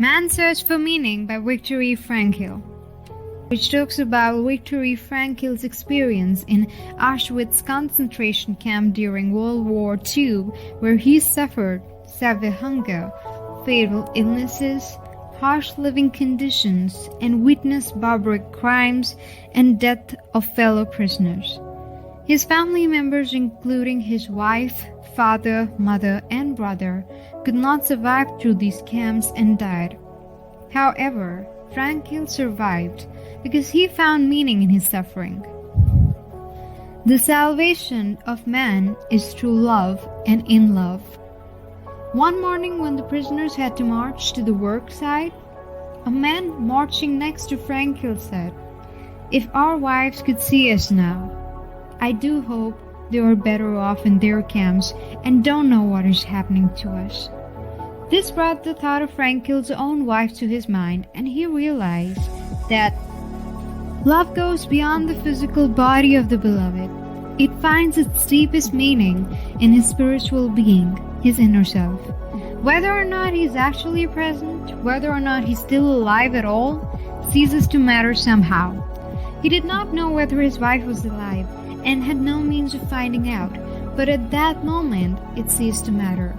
Man's Search for Meaning by Victor Frankl, which talks about Victor Frankl's experience in Auschwitz concentration camp during World War II, where he suffered severe hunger, fatal illnesses, harsh living conditions, and witnessed barbaric crimes and death of fellow prisoners. His family members, including his wife, father, mother, and brother, could not survive through these camps and died. However, Frankl survived because he found meaning in his suffering. The salvation of man is through love and in love. One morning when the prisoners had to march to the work site, a man marching next to Frankl said, "If our wives could see us now, I do hope they are better off in their camps and don't know what is happening to us." This brought the thought of Frankl's own wife to his mind, and he realized that love goes beyond the physical body of the beloved. It finds its deepest meaning in his spiritual being, his inner self. Whether or not he's actually present, whether or not he's still alive at all, ceases to matter somehow. He did not know whether his wife was alive and had no means of finding out, but at that moment it ceased to matter.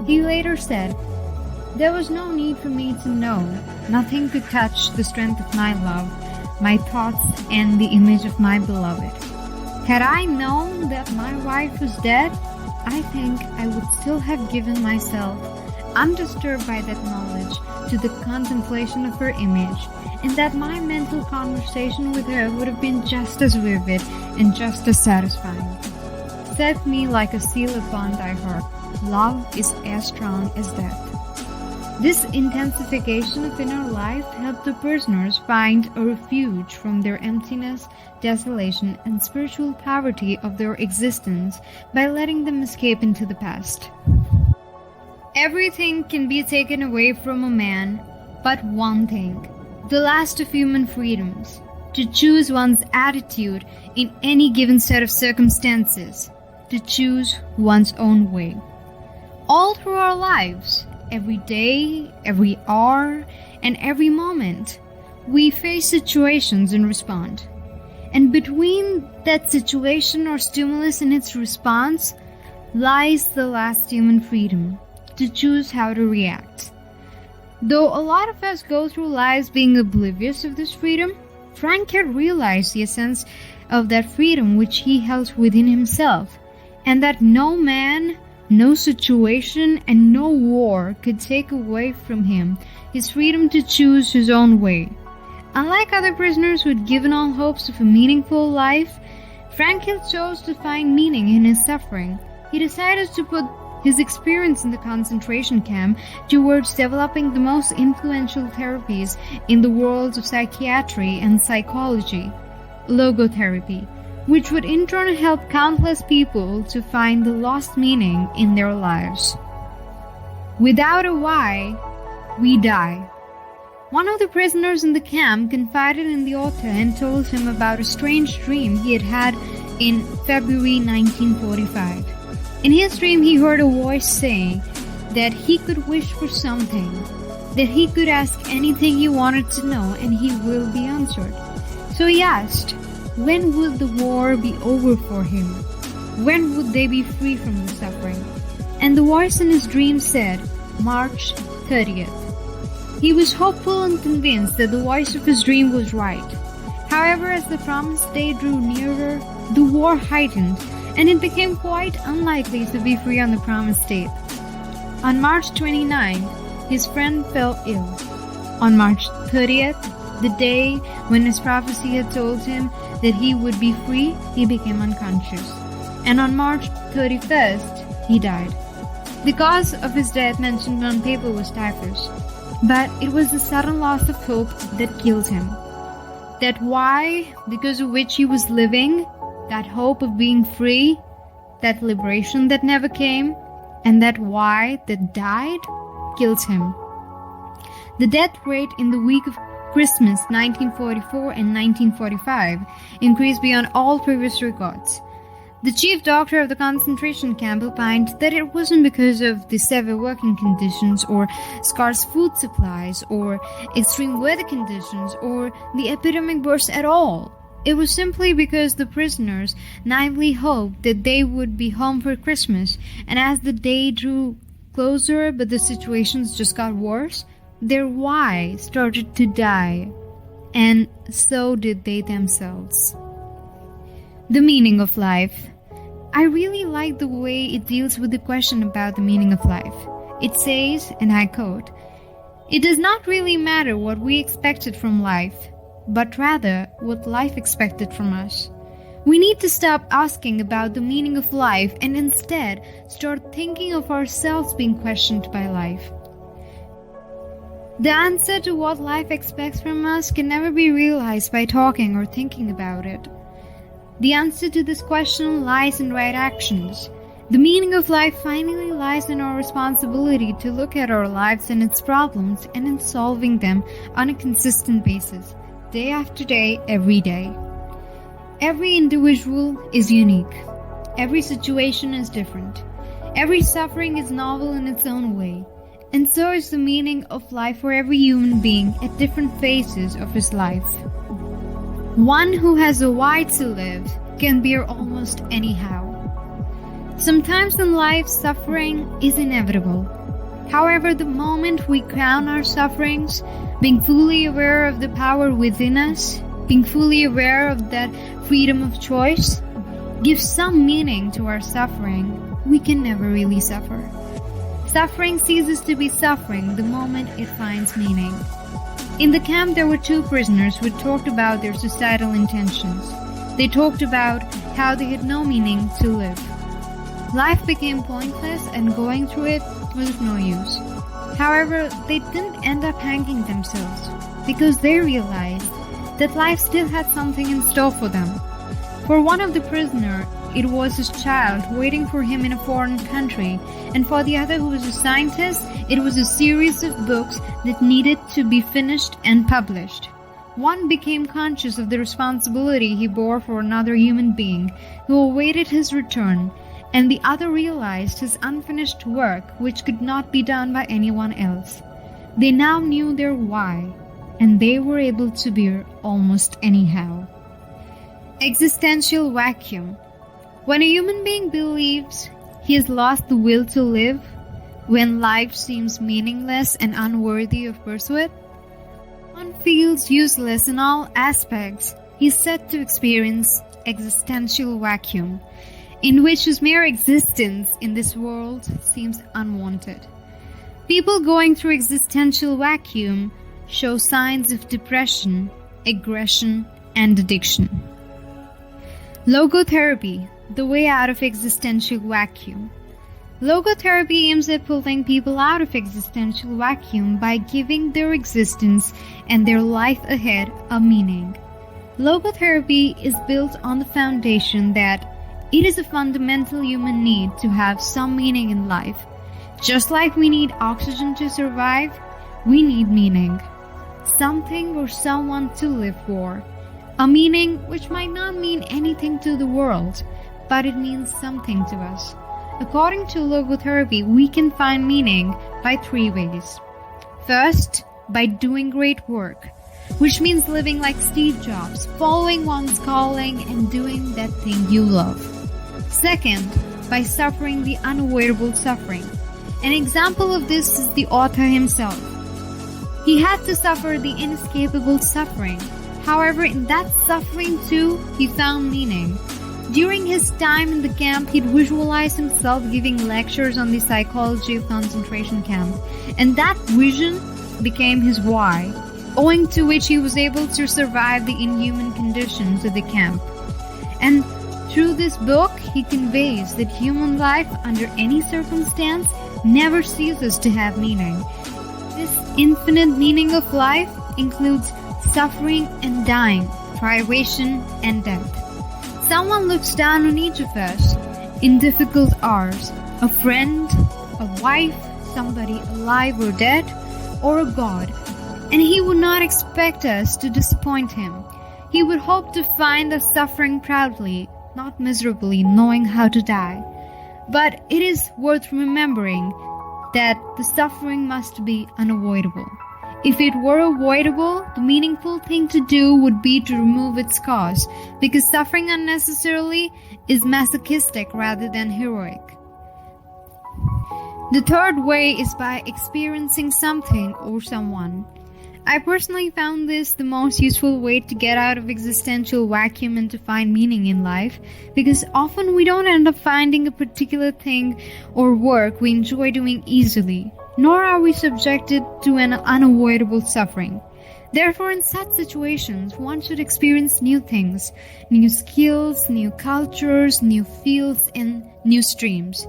He later said, "There was no need for me to know. Nothing could touch the strength of my love, my thoughts, and the image of my beloved. Had I known that my wife was dead, I think I would still have given myself, undisturbed by that knowledge, to the contemplation of her image, and that my mental conversation with her would have been just as vivid and just as satisfying. Set me like a seal upon thy heart. Love is as strong as death." This intensification of inner life helped the prisoners find a refuge from their emptiness, desolation, and spiritual poverty of their existence by letting them escape into the past. Everything can be taken away from a man, but one thing, the last of human freedoms, to choose one's attitude in any given set of circumstances, to choose one's own way. All through our lives, every day, every hour, and every moment, we face situations and respond. And between that situation or stimulus and its response lies the last human freedom, to choose how to react. Though a lot of us go through lives being oblivious of this freedom, Frankl realized the essence of that freedom which he held within himself, and that no man, no situation, and no war could take away from him his freedom to choose his own way. Unlike other prisoners who had given all hopes of a meaningful life, Frankl chose to find meaning in his suffering. He decided to put his experience in the concentration camp towards developing the most influential therapies in the worlds of psychiatry and psychology, logotherapy, which would in turn help countless people to find the lost meaning in their lives. Without a why, we die. One of the prisoners in the camp confided in the author and told him about a strange dream he had had in February 1945. In his dream, he heard a voice saying that he could wish for something, that he could ask anything he wanted to know and he will be answered. So he asked, when would the war be over for him? When would they be free from the suffering? And the voice in his dream said, March 30th. He was hopeful and convinced that the voice of his dream was right. However, as the promised day drew nearer, the war heightened, and it became quite unlikely to be free on the promised date. On March 29, his friend fell ill. On March 30th, the day when his prophecy had told him that he would be free, he became unconscious. And on March 31st, he died. The cause of his death mentioned on paper was typhus, but it was the sudden loss of hope that killed him. That why, because of which he was living, that hope of being free, that liberation that never came, and that why that died, kills him. The death rate in the week of Christmas 1944 and 1945 increased beyond all previous records. The chief doctor of the concentration camp opined that it wasn't because of the severe working conditions or scarce food supplies or extreme weather conditions or the epidemic burst at all. It was simply because the prisoners naively hoped that they would be home for Christmas, and as the day drew closer but the situations just got worse, their why started to die, and so did they themselves. The meaning of life. I really like the way it deals with the question about the meaning of life. It says, and I quote, "It does not really matter what we expected from life, but rather what life expected from us. We need to stop asking about the meaning of life and instead start thinking of ourselves being questioned by life." The answer to what life expects from us can never be realized by talking or thinking about it. The answer to this question lies in right actions. The meaning of life finally lies in our responsibility to look at our lives and its problems and in solving them on a consistent basis, day after day, every day. Every individual is unique. Every situation is different. Every suffering is novel in its own way. And so is the meaning of life for every human being at different phases of his life. One who has a why to live can bear almost anyhow. Sometimes in life, suffering is inevitable. However, the moment we crown our sufferings, being fully aware of the power within us, being fully aware of that freedom of choice, gives some meaning to our suffering, we can never really suffer. Suffering ceases to be suffering the moment it finds meaning. In the camp, there were two prisoners who talked about their suicidal intentions. They talked about how they had no meaning to live. Life became pointless and going through it was of no use. However, they didn't end up hanging themselves because they realized that life still had something in store for them. For one of the prisoners, it was his child waiting for him in a foreign country, and for the other, who was a scientist, it was a series of books that needed to be finished and published. One became conscious of the responsibility he bore for another human being who awaited his return, and the other realized his unfinished work which could not be done by anyone else. They now knew their why, and they were able to bear almost anyhow. Existential vacuum. When a human being believes he has lost the will to live, when life seems meaningless and unworthy of pursuit, one feels useless in all aspects, he is said to experience existential vacuum, in which his mere existence in this world seems unwanted. People going through existential vacuum show signs of depression, aggression, and addiction. Logotherapy, the way out of existential vacuum. Logotherapy aims at pulling people out of existential vacuum by giving their existence and their life ahead a meaning. Logotherapy is built on the foundation that it is a fundamental human need to have some meaning in life. Just like we need oxygen to survive, we need meaning. Something or someone to live for. A meaning which might not mean anything to the world, but it means something to us. According to logotherapy, we can find meaning by three ways. First, by doing great work, which means living like Steve Jobs, following one's calling and doing that thing you love. Second, by suffering the unavoidable suffering. An example of this is the author himself. He had to suffer the inescapable suffering. However, in that suffering too, he found meaning. During his time in the camp, he'd visualized himself giving lectures on the psychology of concentration camp, and that vision became his why, owing to which he was able to survive the inhuman conditions of the camp. And through this book, he conveys that human life, under any circumstance, never ceases to have meaning. This infinite meaning of life includes suffering and dying, privation and death. Someone looks down on each of us in difficult hours. A friend, a wife, somebody alive or dead, or a God. And he would not expect us to disappoint him. He would hope to find us suffering proudly, not miserably knowing how to die. But it is worth remembering that the suffering must be unavoidable. If it were avoidable, the meaningful thing to do would be to remove its cause, because suffering unnecessarily is masochistic rather than heroic. The third way is by experiencing something or someone. I personally found this the most useful way to get out of existential vacuum and to find meaning in life, because often we don't end up finding a particular thing or work we enjoy doing easily, nor are we subjected to an unavoidable suffering. Therefore, in such situations, one should experience new things, new skills, new cultures, new fields, and new streams,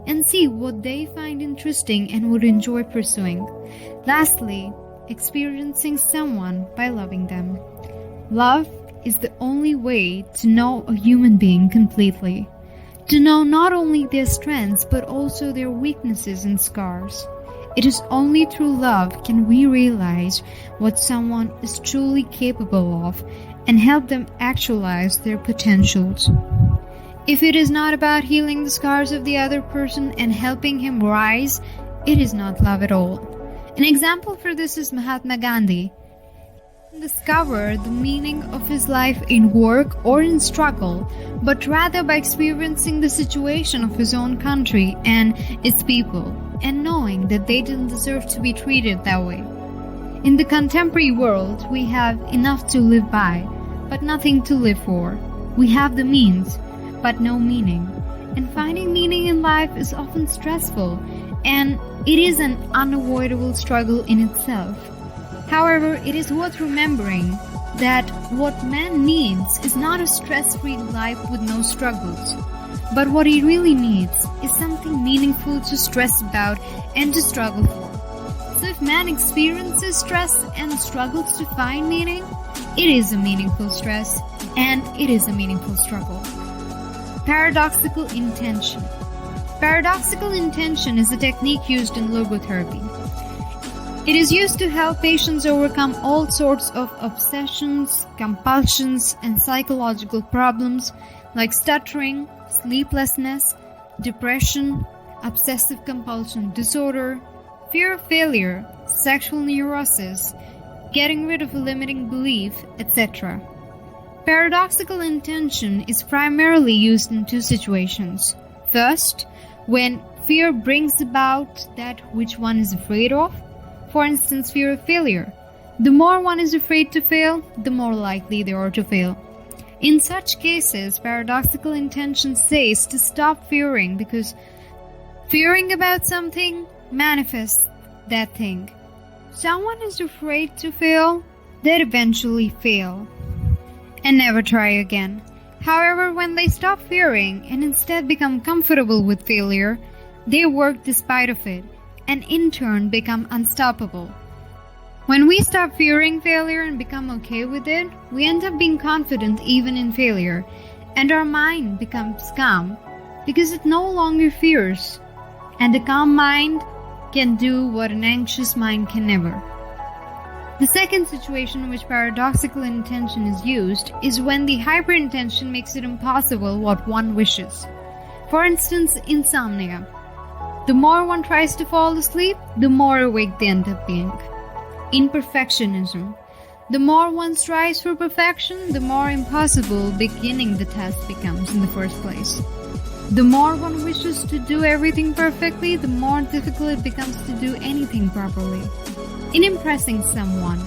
and see what they find interesting and would enjoy pursuing. Lastly, experiencing someone by loving them. Love is the only way to know a human being completely, to know not only their strengths but also their weaknesses and scars. It is only through love can we realize what someone is truly capable of and help them actualize their potentials. If it is not about healing the scars of the other person and helping him rise, it is not love at all. An example for this is Mahatma Gandhi. He didn't discover the meaning of his life in work or in struggle, but rather by experiencing the situation of his own country and its people, and knowing that they didn't deserve to be treated that way. In the contemporary world, we have enough to live by, but nothing to live for. We have the means, but no meaning. And finding meaning in life is often stressful, and it is an unavoidable struggle in itself. However, it is worth remembering that what man needs is not a stress-free life with no struggles, but what he really needs is something meaningful to stress about and to struggle for. So if man experiences stress and struggles to find meaning, it is a meaningful stress and it is a meaningful struggle. Paradoxical intention. Paradoxical intention is a technique used in logotherapy. It is used to help patients overcome all sorts of obsessions, compulsions, and psychological problems like stuttering, sleeplessness, depression, obsessive compulsion disorder, fear of failure, sexual neurosis, getting rid of a limiting belief, etc. Paradoxical intention is primarily used in two situations. First, when fear brings about that which one is afraid of, for instance, fear of failure. The more one is afraid to fail, the more likely they are to fail. In such cases, paradoxical intention says to stop fearing, because fearing about something manifests that thing. Someone is afraid to fail, they eventually fail and never try again. However, when they stop fearing and instead become comfortable with failure, they work despite of it and in turn become unstoppable. When we stop fearing failure and become okay with it, we end up being confident even in failure, and our mind becomes calm because it no longer fears, and a calm mind can do what an anxious mind can never. The second situation in which paradoxical intention is used is when the hyperintention makes it impossible what one wishes. For instance, insomnia. The more one tries to fall asleep, the more awake they end up being. Imperfectionism. The more one strives for perfection, the more impossible beginning the task becomes in the first place. The more one wishes to do everything perfectly, the more difficult it becomes to do anything properly. In impressing someone,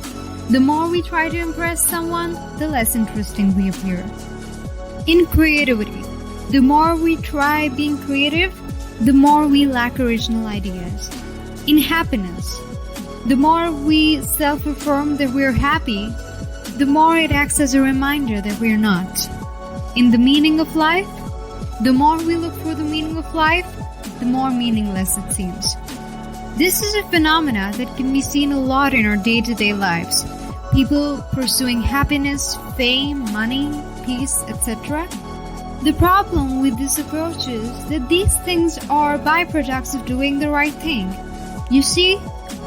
the more we try to impress someone, the less interesting we appear. In creativity, the more we try being creative, the more we lack original ideas. In happiness, the more we self-affirm that we're happy, the more it acts as a reminder that we're not. In the meaning of life, the more we look for the meaning of life, the more meaningless it seems. This is a phenomena that can be seen a lot in our day-to-day lives. People pursuing happiness, fame, money, peace, etc. The problem with this approach is that these things are byproducts of doing the right thing. You see,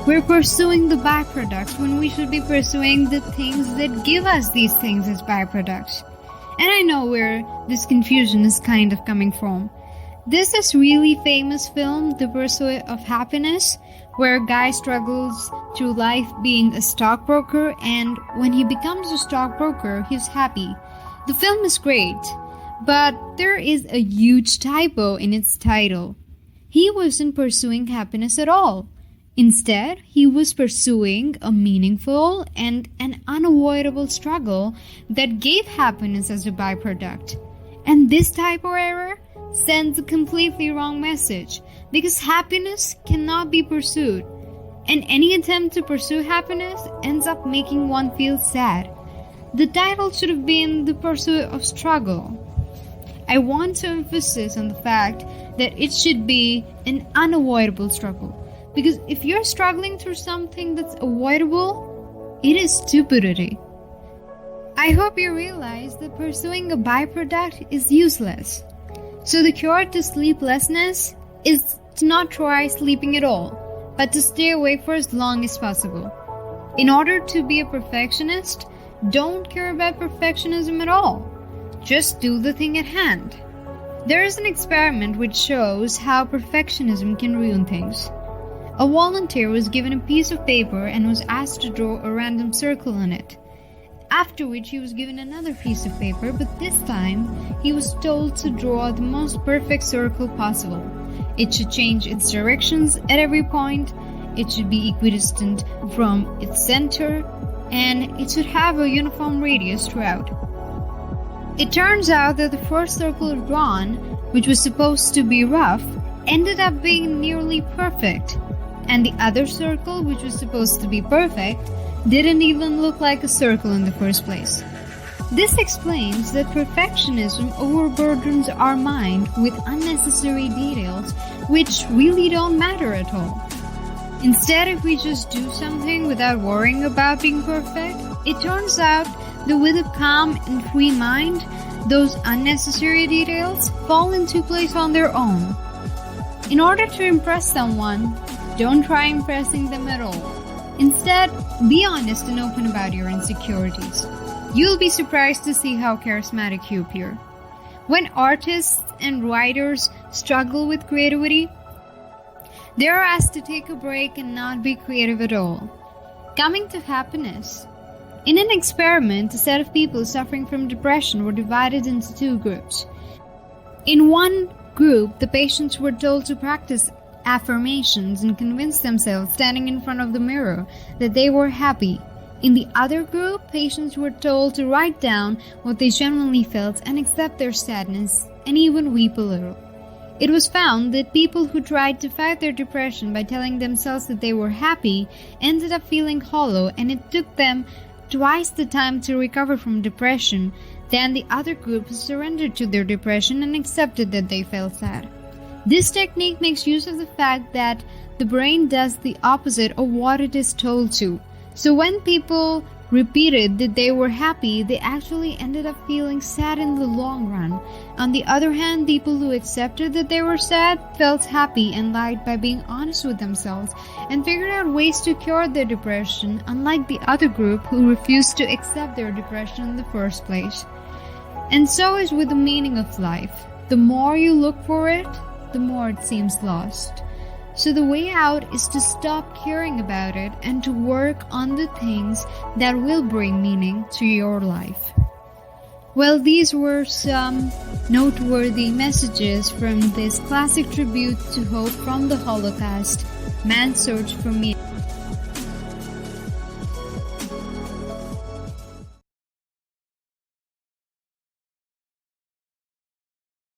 we're pursuing the byproducts when we should be pursuing the things that give us these things as byproducts. And I know where this confusion is kind of coming from. This is really famous film, The Pursuit of Happiness, where a guy struggles through life being a stockbroker, and when he becomes a stockbroker, he's happy. The film is great, but there is a huge typo in its title. He wasn't pursuing happiness at all. Instead, he was pursuing a meaningful and an unavoidable struggle that gave happiness as a byproduct. And this typo error sends a completely wrong message, because happiness cannot be pursued, and any attempt to pursue happiness ends up making one feel sad. The title should have been The Pursuit of Struggle. I want to emphasize on the fact that it should be an unavoidable struggle, because if you're struggling through something that's avoidable, it is stupidity. I hope you realize that pursuing a byproduct is useless. So the cure to sleeplessness is to not try sleeping at all, but to stay awake for as long as possible. In order to be a perfectionist, don't care about perfectionism at all. Just do the thing at hand. There is an experiment which shows how perfectionism can ruin things. A volunteer was given a piece of paper and was asked to draw a random circle on it. After which he was given another piece of paper, but this time he was told to draw the most perfect circle possible. It should change its directions at every point, it should be equidistant from its center, and it should have a uniform radius throughout. It turns out that the first circle drawn, which was supposed to be rough, ended up being nearly perfect, and the other circle, which was supposed to be perfect, didn't even look like a circle in the first place. This explains that perfectionism overburdens our mind with unnecessary details which really don't matter at all. Instead, if we just do something without worrying about being perfect, it turns out that with a calm and free mind, those unnecessary details fall into place on their own. In order to impress someone, don't try impressing them at all. Instead, be honest and open about your insecurities. You'll be surprised to see how charismatic you appear. When artists and writers struggle with creativity, they are asked to take a break and not be creative at all. Coming to happiness. In an experiment, a set of people suffering from depression were divided into two groups. In one group, the patients were told to practice affirmations and convince themselves standing in front of the mirror that they were happy. In the other group, patients were told to write down what they genuinely felt and accept their sadness and even weep a little. It was found that people who tried to fight their depression by telling themselves that they were happy ended up feeling hollow, and it took them twice the time to recover from depression than the other group who surrendered to their depression and accepted that they felt sad. This technique makes use of the fact that the brain does the opposite of what it is told to. So when people repeated that they were happy, they actually ended up feeling sad in the long run. On the other hand, people who accepted that they were sad felt happy and light by being honest with themselves and figured out ways to cure their depression, unlike the other group who refused to accept their depression in the first place. And so is with the meaning of life. The more you look for it, the more it seems lost. So the way out is to stop caring about it and to work on the things that will bring meaning to your life. Well, these were some noteworthy messages from this classic tribute to hope from the Holocaust, Man's Search for Meaning.